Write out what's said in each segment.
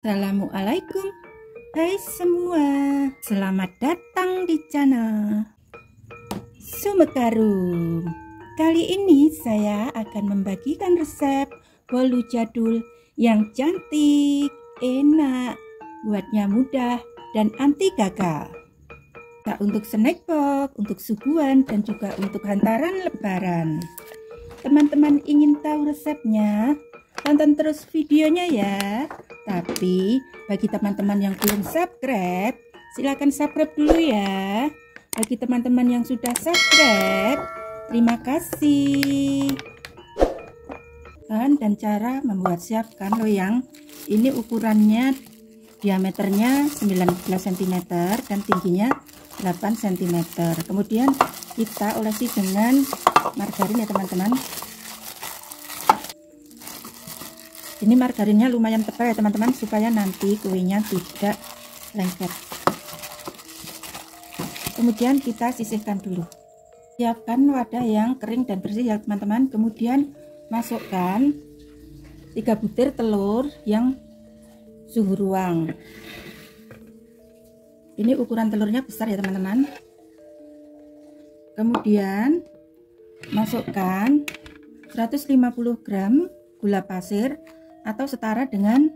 Assalamualaikum. Hai semua, selamat datang di channel Sumekarum. Kali ini saya akan membagikan resep bolu jadul yang cantik, enak, buatnya mudah dan anti gagal. Nah, untuk snack box, untuk suguhan dan juga untuk hantaran lebaran. Teman-teman ingin tahu resepnya? Tonton terus videonya ya. Tapi bagi teman-teman yang belum subscribe, silahkan subscribe dulu ya. Bagi teman-teman yang sudah subscribe, terima kasih. Bahan dan cara membuat siapkan loyang. Ini ukurannya diameternya 19 cm dan tingginya 8 cm. Kemudian kita olesi dengan margarin ya teman-teman. Ini margarinnya lumayan tebal ya teman-teman, supaya nanti kuenya tidak lengket. Kemudian kita sisihkan dulu. Siapkan wadah yang kering dan bersih ya teman-teman. Kemudian masukkan 3 butir telur yang suhu ruang. Ini ukuran telurnya besar ya teman-teman. Kemudian masukkan 150 gram gula pasir atau setara dengan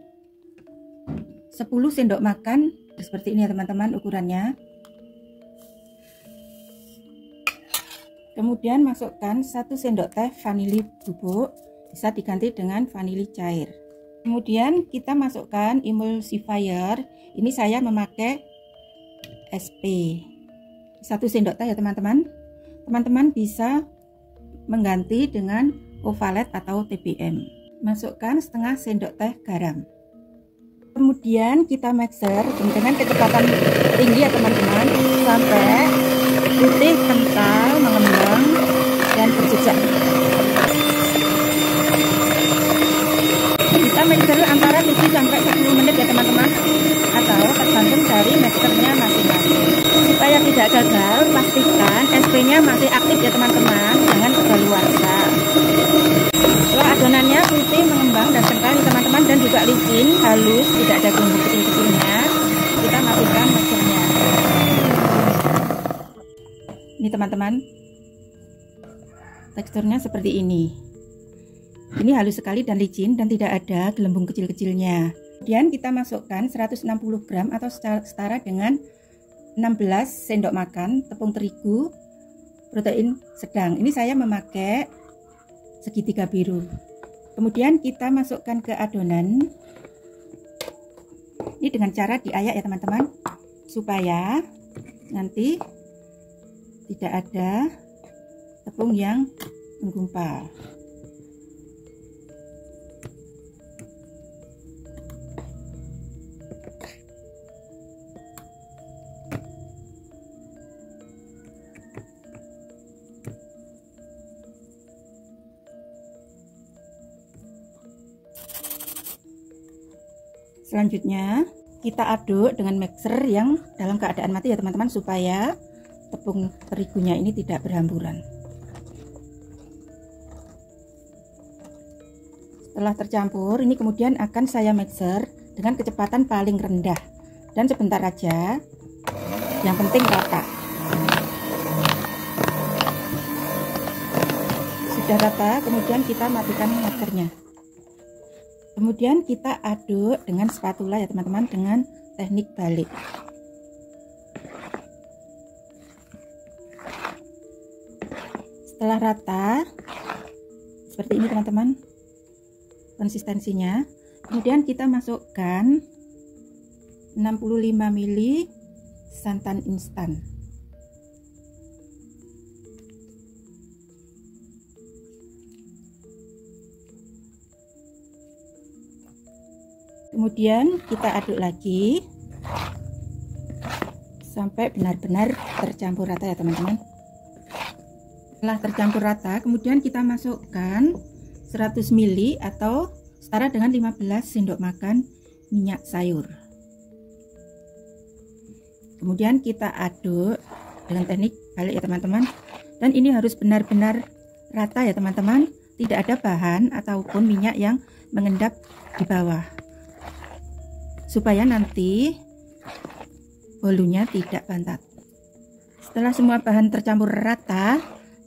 10 sendok makan, seperti ini ya teman-teman ukurannya. Kemudian masukkan 1 sendok teh vanili bubuk, bisa diganti dengan vanili cair. Kemudian kita masukkan emulsifier, ini saya memakai SP 1 sendok teh ya teman-teman. Teman-teman bisa mengganti dengan Ovalet atau TBM. Masukkan setengah sendok teh garam. Kemudian kita mixer dengan kecepatan tinggi ya teman-teman, sampai putih kental mengembang dan berjejak. Kita mixer antara 7 sampai 10 menit ya teman-teman, atau tergantung dari mixernya masing-masing. Supaya tidak gagal, pastikan SP-nya masih aktif ya teman-teman, jangan kedaluarsa. Setelah adonannya putih, mengembang dan kental teman-teman, dan juga licin, halus, tidak ada bumbu kecil-kecilnya, kita matikan mixernya. Ini teman-teman, teksturnya seperti ini. Ini halus sekali dan licin dan tidak ada gelembung kecil-kecilnya. Kemudian kita masukkan 160 gram atau setara dengan 16 sendok makan tepung terigu protein sedang. Ini saya memakai segitiga biru. Kemudian kita masukkan ke adonan. Ini dengan cara diayak ya teman-teman, supaya nanti tidak ada tepung yang menggumpal. Selanjutnya kita aduk dengan mixer yang dalam keadaan mati ya teman-teman, supaya tepung terigunya ini tidak berhamburan. Setelah tercampur, ini kemudian akan saya mixer dengan kecepatan paling rendah dan sebentar aja, yang penting rata. Sudah rata, kemudian kita matikan mixernya. Kemudian kita aduk dengan spatula ya teman-teman, dengan teknik balik. Setelah rata seperti ini teman-teman konsistensinya, kemudian kita masukkan 65 ml santan instan. Kemudian kita aduk lagi sampai benar-benar tercampur rata ya teman-teman. Setelah tercampur rata, kemudian kita masukkan 100 ml atau setara dengan 15 sendok makan minyak sayur. Kemudian kita aduk dengan teknik balik ya teman-teman. Dan ini harus benar-benar rata ya teman-teman, tidak ada bahan ataupun minyak yang mengendap di bawah. supaya nanti bolunya tidak bantat. Setelah semua bahan tercampur rata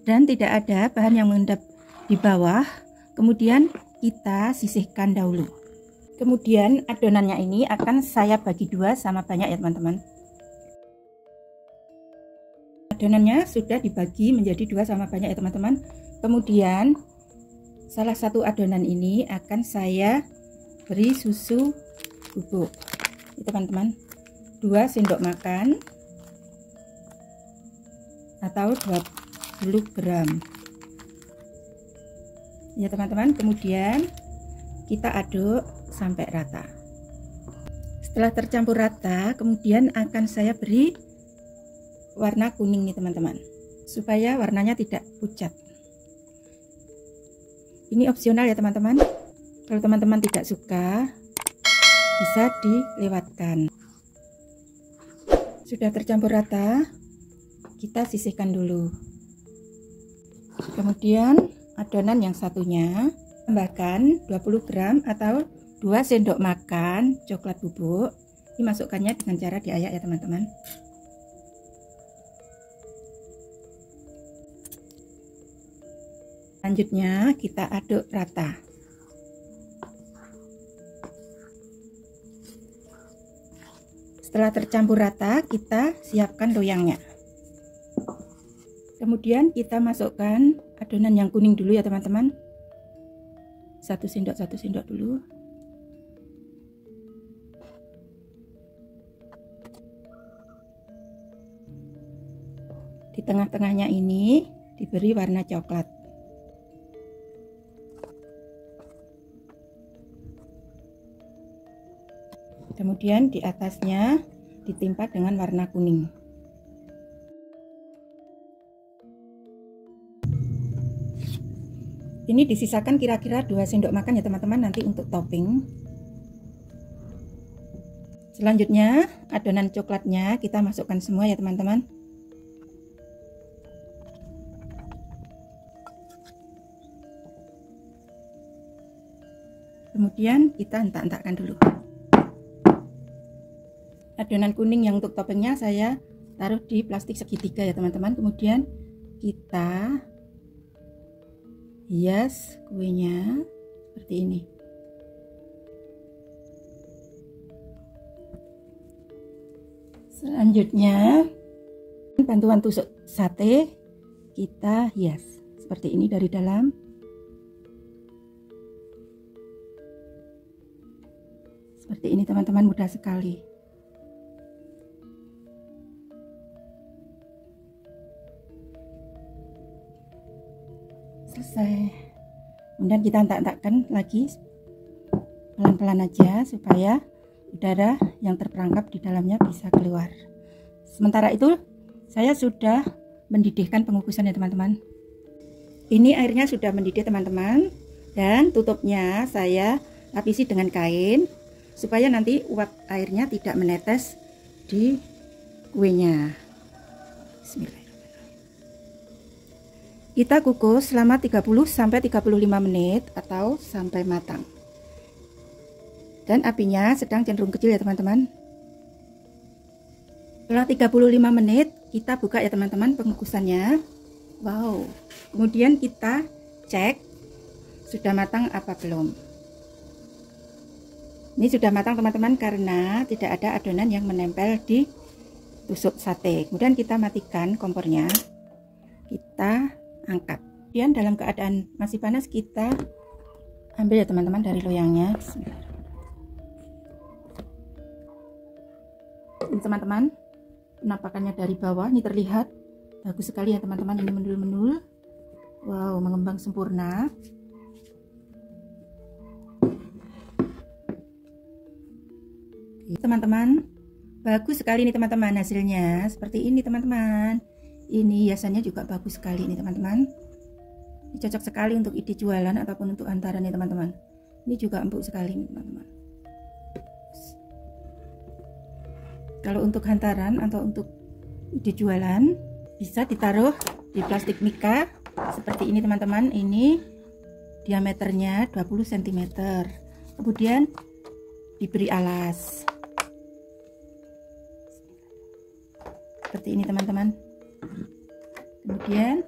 dan tidak ada bahan yang mengendap di bawah, kemudian kita sisihkan dahulu. Kemudian adonannya ini akan saya bagi dua sama banyak ya teman-teman. Adonannya sudah dibagi menjadi dua sama banyak ya teman-teman. Kemudian salah satu adonan ini akan saya beri susu bubuk ya teman-teman, 2 sendok makan atau 20 gram ya teman-teman. Kemudian kita aduk sampai rata. Setelah tercampur rata, kemudian akan saya beri warna kuning nih teman-teman, supaya warnanya tidak pucat. Ini opsional ya teman-teman. Kalau teman-teman tidak suka, bisa dilewatkan. Sudah tercampur rata, kita sisihkan dulu. Kemudian adonan yang satunya tambahkan 20 gram atau 2 sendok makan coklat bubuk. Dimasukkannya dengan cara diayak ya teman-teman. Selanjutnya kita aduk rata. Setelah tercampur rata, kita siapkan loyangnya. Kemudian kita masukkan adonan yang kuning dulu ya teman-teman. 1 sendok dulu. Di tengah-tengahnya ini diberi warna coklat. Kemudian di atasnya ditimpa dengan warna kuning. Ini disisakan kira-kira 2 sendok makan ya teman-teman, nanti untuk topping. Selanjutnya adonan coklatnya kita masukkan semua ya teman-teman. Kemudian kita hentak-hentakkan dulu. Adonan kuning yang untuk toppingnya saya taruh di plastik segitiga ya teman-teman. Kemudian kita hias kuenya seperti ini. Selanjutnya bantuan tusuk sate kita hias seperti ini dari dalam. Seperti ini teman-teman, mudah sekali. Selesai. Kemudian kita hentak-hentakkan lagi pelan-pelan aja supaya udara yang terperangkap di dalamnya bisa keluar. Sementara itu saya sudah mendidihkan pengukusan ya teman-teman. Ini airnya sudah mendidih teman-teman, dan tutupnya saya lapisi dengan kain supaya nanti uap airnya tidak menetes di kuenya. Bismillah. Kita kukus selama 30-35 menit atau sampai matang. Dan apinya sedang cenderung kecil ya teman-teman. Setelah 35 menit kita buka ya teman-teman pengukusannya. Wow. Kemudian kita cek sudah matang apa belum. Ini sudah matang teman-teman karena tidak ada adonan yang menempel di tusuk sate. Kemudian kita matikan kompornya. Kita angkat. Kemudian dalam keadaan masih panas kita ambil ya teman-teman dari loyangnya. Ini teman-teman, penampakannya dari bawah ini terlihat bagus sekali ya teman-teman. Ini mendul-mendul. Wow, mengembang sempurna. Teman-teman, bagus sekali nih teman-teman hasilnya. Seperti ini teman-teman. Ini hiasannya juga bagus sekali nih teman-teman. Ini cocok sekali untuk ide jualan ataupun untuk hantaran nih teman-teman. Ini juga empuk sekali nih teman-teman. Kalau untuk hantaran atau untuk ide jualan bisa ditaruh di plastik mika seperti ini teman-teman. Ini diameternya 20 cm. Kemudian diberi alas. seperti ini teman-teman. Kemudian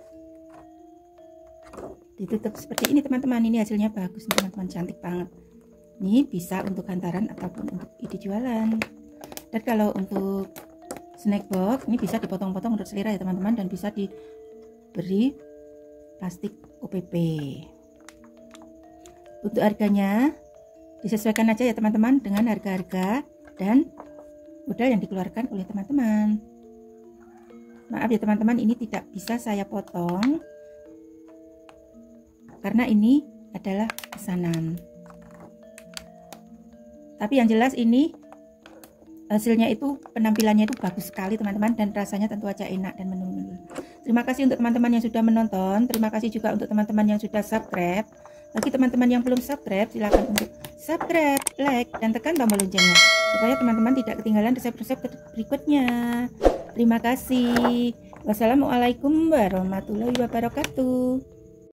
ditutup seperti ini teman-teman. Ini hasilnya bagus teman-teman, cantik banget. Ini bisa untuk hantaran ataupun untuk ide jualan. Dan kalau untuk snack box ini bisa dipotong-potong menurut selera ya teman-teman, dan bisa diberi plastik OPP. Untuk harganya disesuaikan aja ya teman-teman dengan harga-harga dan modal yang dikeluarkan oleh teman-teman. Maaf ya teman-teman, ini tidak bisa saya potong karena ini adalah pesanan. Tapi yang jelas ini hasilnya itu, penampilannya itu bagus sekali teman-teman, dan rasanya tentu aja enak dan menurut. Terima kasih untuk teman-teman yang sudah menonton. Terima kasih juga untuk teman-teman yang sudah subscribe. Bagi teman-teman yang belum subscribe, silakan untuk subscribe, like, dan tekan tombol loncengnya supaya teman-teman tidak ketinggalan resep-resep berikutnya. Terima kasih. Wassalamualaikum warahmatullahi wabarakatuh.